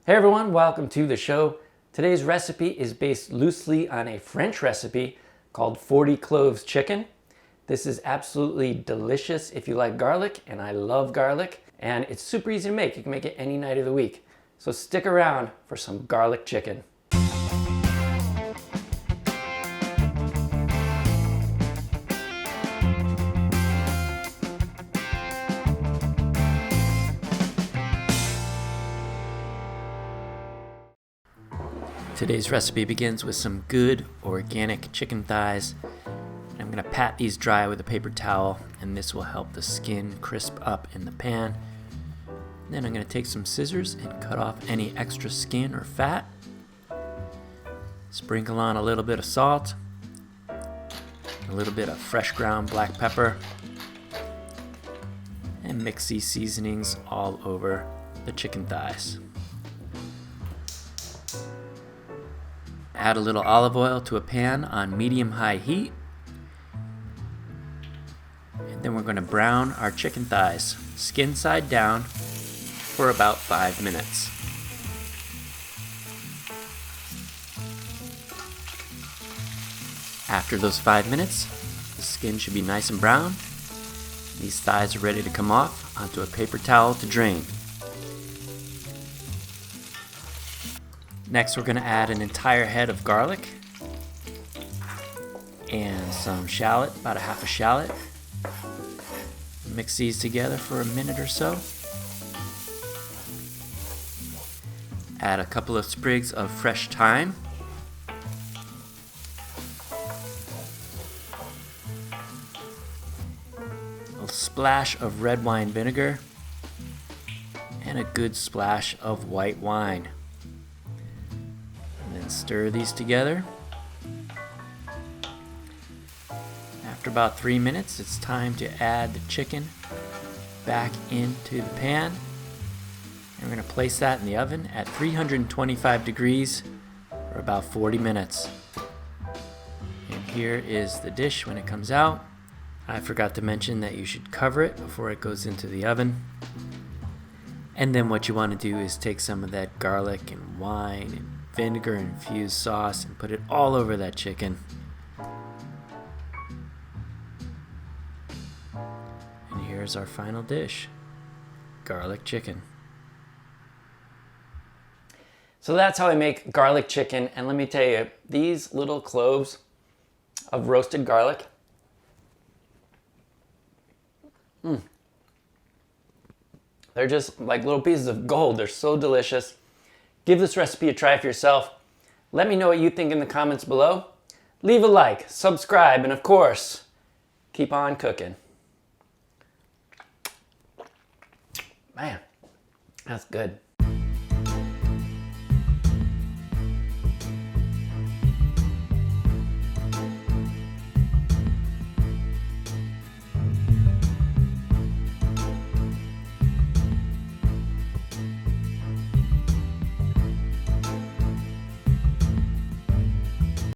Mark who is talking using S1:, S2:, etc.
S1: Hey everyone, welcome to the show. Today's recipe is based loosely on a French recipe called 40 cloves chicken. This is absolutely delicious if you like garlic, and I love garlic, and it's super easy to make. You can make it any night of the week. So stick around for some garlic chicken. Today's recipe begins with some good organic chicken thighs. I'm going to pat these dry with a paper towel, and this will help the skin crisp up in the pan. Then I'm going to take some scissors and cut off any extra skin or fat. Sprinkle on a little bit of salt, a little bit of fresh ground black pepper, and mix these seasonings all over the chicken thighs. Add a little olive oil to a pan on medium-high heat. And then we're going to brown our chicken thighs, skin side down, for about 5 minutes. After those 5 minutes, the skin should be nice and brown. These thighs are ready to come off onto a paper towel to drain. Next, we're going to add an entire head of garlic and some shallot, about a half a shallot. Mix these together for a minute or so. Add a couple of sprigs of fresh thyme. A splash of red wine vinegar and a good splash of white wine. Stir these together. After about 3 minutes, it's time to add the chicken back into the pan. And we're going to place that in the oven at 325 degrees for about 40 minutes. And here is the dish when it comes out. I forgot to mention that you should cover it before it goes into the oven. And then what you want to do is take some of that garlic and wine and vinegar infused sauce and put it all over that chicken. And here's our final dish, garlic chicken. So that's how I make garlic chicken, and let me tell you, these little cloves of roasted garlic, they're just like little pieces of gold. They're so delicious. Give this recipe a try for yourself. Let me know what you think in the comments below. Leave a like, subscribe, and of course, keep on cooking. Man, that's good.